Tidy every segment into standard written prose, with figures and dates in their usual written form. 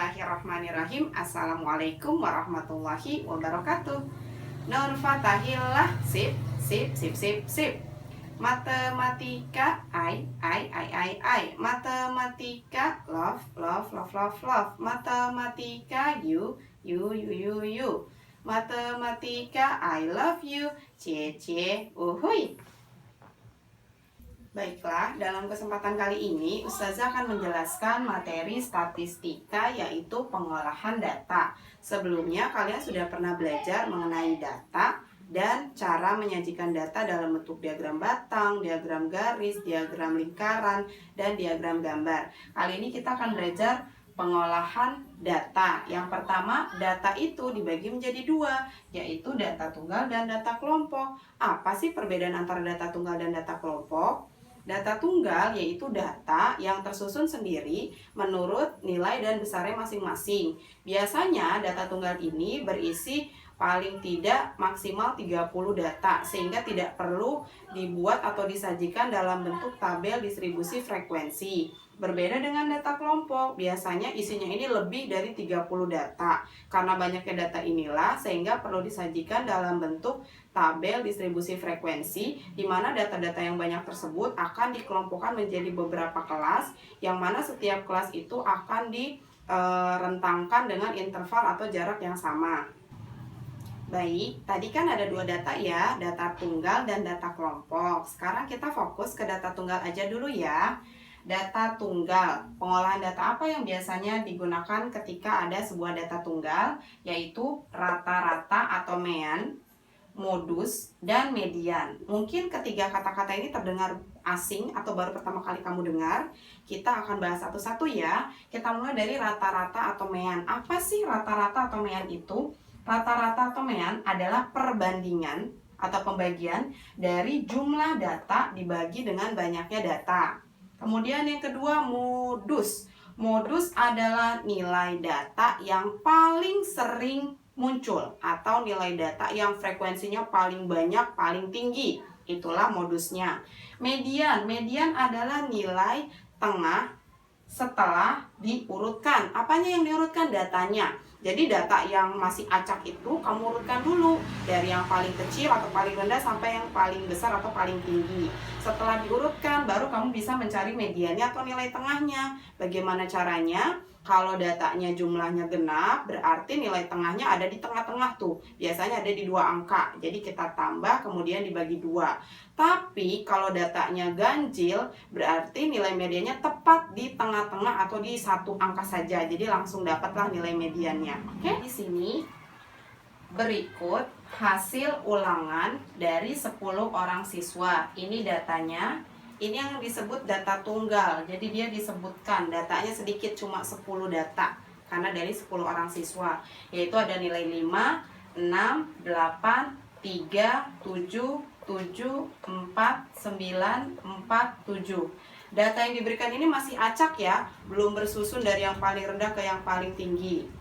Bismillahirrahmanirrahim. Assalamualaikum warahmatullahi wabarakatuh. Nur Fatahillah. Sip, sip, sip, sip, sip. Matematika, I. Matematika, love, love, love, love, love. Matematika, you. Matematika, I love you. Cie, uhuy. Baiklah, dalam kesempatan kali ini Ustazah akan menjelaskan materi statistika, yaitu pengolahan data. Sebelumnya kalian sudah pernah belajar mengenai data dan cara menyajikan data dalam bentuk diagram batang, diagram garis, diagram lingkaran, dan diagram gambar. Kali ini kita akan belajar pengolahan data. Yang pertama, data itu dibagi menjadi dua, yaitu data tunggal dan data kelompok. Apa sih perbedaan antara data tunggal dan data kelompok? Data tunggal yaitu data yang tersusun sendiri menurut nilai dan besarnya masing-masing. Biasanya data tunggal ini berisi paling tidak maksimal 30 data, sehingga tidak perlu dibuat atau disajikan dalam bentuk tabel distribusi frekuensi. Berbeda dengan data kelompok, biasanya isinya ini lebih dari 30 data. Karena banyaknya data inilah sehingga perlu disajikan dalam bentuk tabel distribusi frekuensi, di mana data-data yang banyak tersebut akan dikelompokkan menjadi beberapa kelas, yang mana setiap kelas itu akan direntangkan dengan interval atau jarak yang sama. Baik, tadi kan ada dua data ya, data tunggal dan data kelompok. Sekarang kita fokus ke data tunggal aja dulu ya. Data tunggal, pengolahan data apa yang biasanya digunakan ketika ada sebuah data tunggal, yaitu rata-rata atau mean, modus, dan median. Mungkin ketiga kata-kata ini terdengar asing atau baru pertama kali kamu dengar. Kita akan bahas satu-satu ya. Kita mulai dari rata-rata atau mean. Apa sih rata-rata atau mean itu? Rata-rata atau mean adalah perbandingan atau pembagian dari jumlah data dibagi dengan banyaknya data. Kemudian yang kedua, modus. Modus adalah nilai data yang paling sering muncul atau nilai data yang frekuensinya paling banyak, paling tinggi. Itulah modusnya. Median. Median adalah nilai tengah setelah diurutkan. Apanya yang diurutkan? Datanya. Jadi data yang masih acak itu kamu urutkan dulu dari yang paling kecil atau paling rendah sampai yang paling besar atau paling tinggi. Setelah diurutkan baru kamu bisa mencari mediannya atau nilai tengahnya. Bagaimana caranya? Kalau datanya jumlahnya genap, berarti nilai tengahnya ada di tengah-tengah tuh. Biasanya ada di 2 angka. Jadi kita tambah kemudian dibagi 2. Tapi kalau datanya ganjil, berarti nilai mediannya tepat di tengah-tengah atau di 1 angka saja. Jadi langsung dapatlah nilai mediannya. Oke? Di sini berikut hasil ulangan dari 10 orang siswa. Ini datanya. Ini yang disebut data tunggal. Jadi dia disebutkan datanya sedikit, cuma 10 data. Karena dari 10 orang siswa. Yaitu ada nilai 5, 6, 8, 3, 7, 7, 4, 9, 4, 7. Data yang diberikan ini masih acak ya. Belum bersusun dari yang paling rendah ke yang paling tinggi.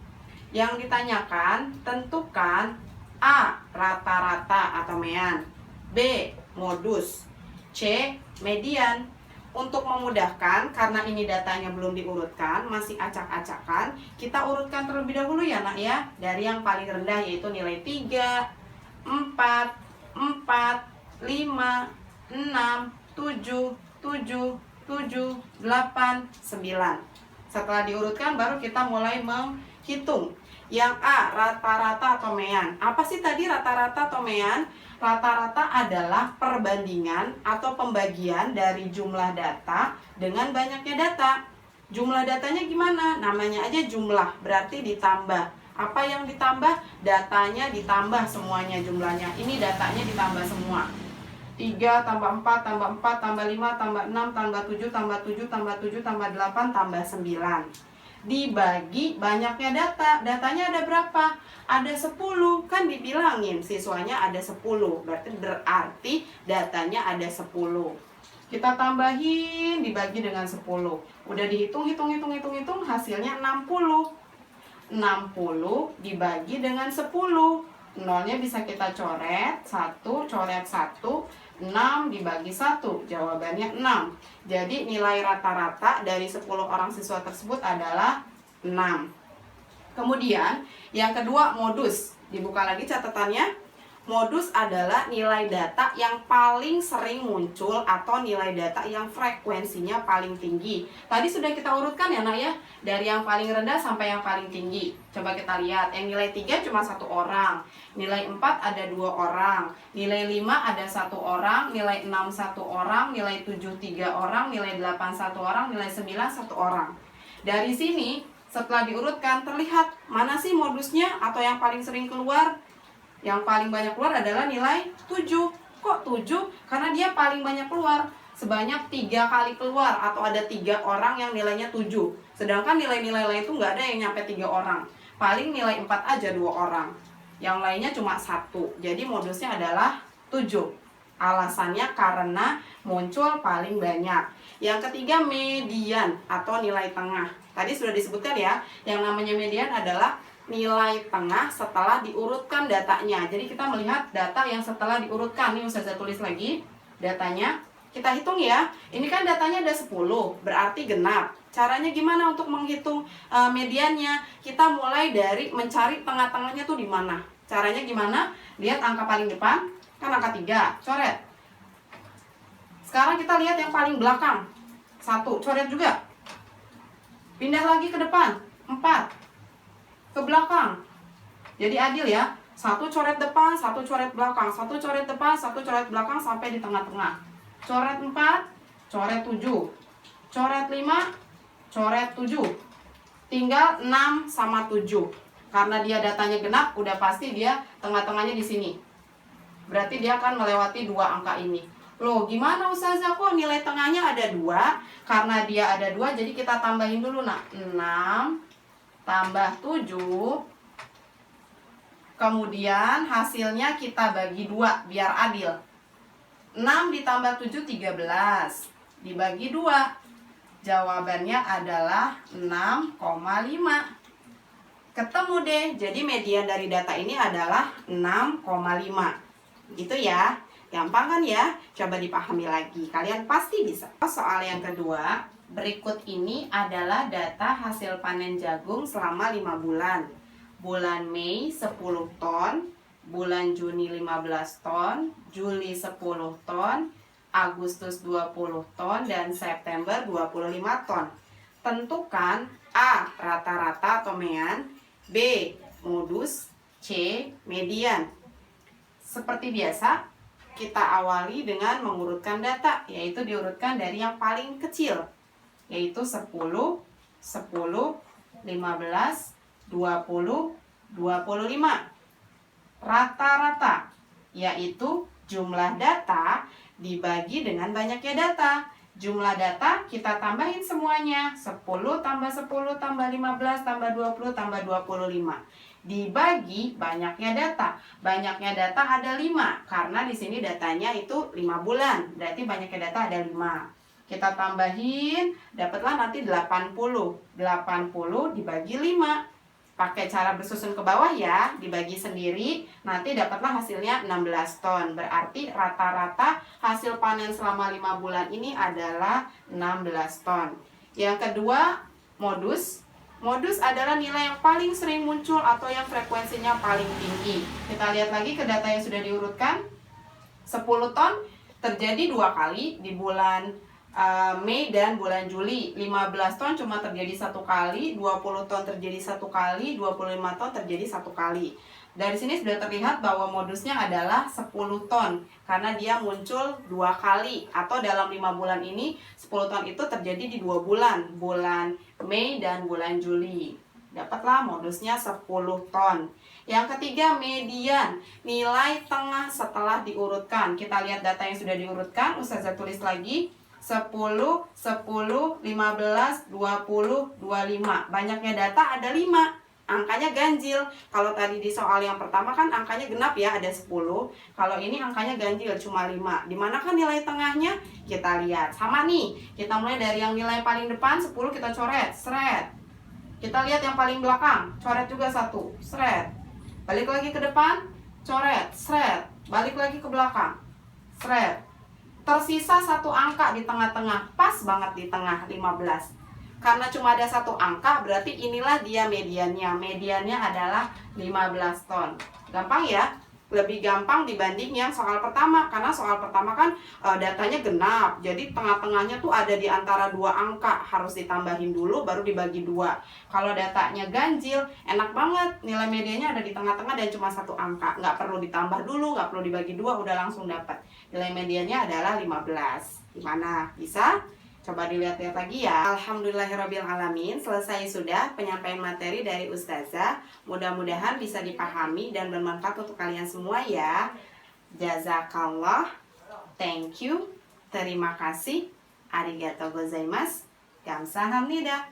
Yang ditanyakan, tentukan A. Rata-rata atau mean, B. Modus, C. Median. Untuk memudahkan, karena ini datanya belum diurutkan, masih acak-acakan, kita urutkan terlebih dahulu ya nak ya. Dari yang paling rendah yaitu nilai 3, 4, 4, 5, 6, 7, 7, 7, 8, 9. Setelah diurutkan baru kita mulai menghitung. Yang A, rata-rata atau mean. Apa sih tadi rata-rata atau mean? Rata-rata adalah perbandingan atau pembagian dari jumlah data dengan banyaknya data. Jumlah datanya gimana? Namanya aja jumlah, berarti ditambah. Apa yang ditambah? Datanya ditambah semuanya jumlahnya. Ini datanya ditambah semua. 3 tambah 4 tambah 4 tambah 5 tambah 6 tambah 7 tambah 7 tambah 7 tambah 8 tambah 9. Dibagi banyaknya data. Datanya ada berapa? Ada 10. Kan dibilangin siswanya ada 10. Berarti datanya ada 10. Kita tambahin dibagi dengan 10. Udah dihitung, hitung, hasilnya 60. 60 dibagi dengan 10. Nolnya bisa kita coret, 1, coret 1, 6 dibagi 1, jawabannya 6. Jadi nilai rata-rata dari 10 orang siswa tersebut adalah 6. Kemudian yang kedua modus. Dibuka lagi catatannya. Modus adalah nilai data yang paling sering muncul atau nilai data yang frekuensinya paling tinggi. Tadi sudah kita urutkan ya nak ya, dari yang paling rendah sampai yang paling tinggi. Coba kita lihat, yang nilai 3 cuma 1 orang, nilai 4 ada 2 orang, nilai 5 ada 1 orang, nilai 6 1 orang, nilai 7 3 orang, nilai 8 1 orang, nilai 9 1 orang. Dari sini setelah diurutkan terlihat mana sih modusnya atau yang paling sering keluar. Yang paling banyak keluar adalah nilai 7. Kok 7? Karena dia paling banyak keluar. Sebanyak 3 kali keluar atau ada 3 orang yang nilainya 7. Sedangkan nilai-nilai lain itu nggak ada yang nyampe 3 orang. Paling nilai 4 aja 2 orang. Yang lainnya cuma 1. Jadi modusnya adalah 7. Alasannya karena muncul paling banyak. Yang ketiga median atau nilai tengah. Tadi sudah disebutkan ya, yang namanya median adalah nilai tengah setelah diurutkan datanya. Jadi kita melihat data yang setelah diurutkan. Ini saya tulis lagi datanya. Kita hitung ya. Ini kan datanya ada 10, berarti genap. Caranya gimana untuk menghitung mediannya? Kita mulai dari mencari tengah-tengahnya tuh di mana. Caranya gimana? Lihat angka paling depan, kan angka 3, coret. Sekarang kita lihat yang paling belakang. 1, coret juga. Pindah lagi ke depan, 4. Ke belakang. Jadi adil ya. 1 coret depan, 1 coret belakang, 1 coret depan, 1 coret belakang sampai di tengah-tengah. Coret 4, coret 7. Coret 5, coret 7. Tinggal 6 sama 7. Karena dia datanya genap, udah pasti dia tengah-tengahnya di sini. Berarti dia akan melewati 2 angka ini. Loh, gimana Ustazah kok nilai tengahnya ada 2? Karena dia ada 2, jadi kita tambahin dulu nak. 6 tambah 7, kemudian hasilnya kita bagi 2 biar adil. 6 ditambah 7, 13, dibagi 2, jawabannya adalah 6,5. Ketemu deh, jadi median dari data ini adalah 6,5. Gitu ya, gampang kan ya? Coba dipahami lagi, kalian pasti bisa. Soal yang kedua, berikut ini adalah data hasil panen jagung selama 5 bulan. Bulan Mei 10 ton, bulan Juni 15 ton, Juli 10 ton, Agustus 20 ton, dan September 25 ton. Tentukan A. Rata-rata atau mean, B. Modus, C. Median. Seperti biasa, kita awali dengan mengurutkan data, yaitu diurutkan dari yang paling kecil, yaitu 10, 10, 15, 20, 25. Rata-rata, yaitu jumlah data dibagi dengan banyaknya data. Jumlah data kita tambahin semuanya, 10 tambah 10 tambah 15 tambah 20 tambah 25. Dibagi banyaknya data. Banyaknya data ada 5, karena di sini datanya itu 5 bulan. Berarti banyaknya data ada 5. Kita tambahin, dapatlah nanti 80. 80 dibagi 5. Pakai cara bersusun ke bawah ya, dibagi sendiri, nanti dapatlah hasilnya 16 ton. Berarti rata-rata hasil panen selama 5 bulan ini adalah 16 ton. Yang kedua, modus. Modus adalah nilai yang paling sering muncul atau yang frekuensinya paling tinggi. Kita lihat lagi ke data yang sudah diurutkan. 10 ton terjadi 2 kali di bulan Mei dan bulan Juli. 15 ton cuma terjadi 1 kali, 20 ton terjadi 1 kali, 25 ton terjadi 1 kali. Dari sini sudah terlihat bahwa modusnya adalah 10 ton karena dia muncul 2 kali, atau dalam 5 bulan ini 10 ton itu terjadi di 2 bulan, bulan Mei dan bulan Juli. Dapatlah modusnya 10 ton. Yang ketiga, median, nilai tengah setelah diurutkan. Kita lihat data yang sudah diurutkan, Ustazah tulis lagi. 10, 10, 15, 20, 25. Banyaknya data ada 5. Angkanya ganjil. Kalau tadi di soal yang pertama kan angkanya genap ya, ada 10. Kalau ini angkanya ganjil, cuma 5. Dimana kan nilai tengahnya? Kita lihat. Sama nih, kita mulai dari yang nilai paling depan, 10 kita coret, seret. Kita lihat yang paling belakang, coret juga 1, seret. Balik lagi ke depan, coret, seret. Balik lagi ke belakang, seret. Tersisa 1 angka di tengah-tengah, pas banget di tengah, 15. Karena cuma ada satu angka, berarti inilah dia mediannya. Mediannya adalah 15 ton. Gampang ya? Lebih gampang dibanding yang soal pertama. Karena soal pertama kan datanya genap. Jadi tengah-tengahnya tuh ada di antara dua angka. Harus ditambahin dulu baru dibagi dua. Kalau datanya ganjil, enak banget. Nilai mediannya ada di tengah-tengah dan cuma satu angka. Nggak perlu ditambah dulu, nggak perlu dibagi dua, udah langsung dapat. Nilai mediannya adalah 15. Gimana? Bisa? Coba dilihat-lihat lagi ya. Alhamdulillahirrabbilalamin. Selesai sudah penyampaian materi dari Ustazah. Mudah-mudahan bisa dipahami dan bermanfaat untuk kalian semua ya. Jazakallah. Thank you. Terima kasih. Arigatou gozaimasu. Kamsahamnida.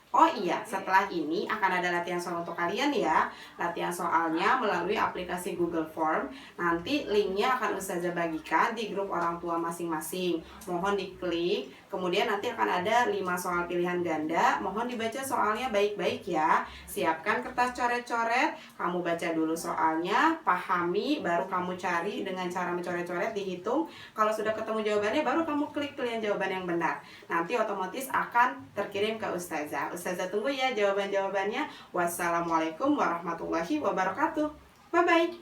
Oh iya, setelah ini akan ada latihan soal untuk kalian ya. Latihan soalnya melalui aplikasi Google Form. Nanti linknya akan Ustazah bagikan di grup orang tua masing-masing. Mohon diklik. Kemudian nanti akan ada 5 soal pilihan ganda. Mohon dibaca soalnya baik-baik ya. Siapkan kertas coret-coret. Kamu baca dulu soalnya, pahami, baru kamu cari dengan cara mencoret-coret, dihitung. Kalau sudah ketemu jawabannya, baru kamu klik pilihan jawaban yang benar. Nanti otomatis akan terkirim ke Ustazah. Ustazah tunggu ya jawaban-jawabannya. Wassalamualaikum warahmatullahi wabarakatuh. Bye-bye.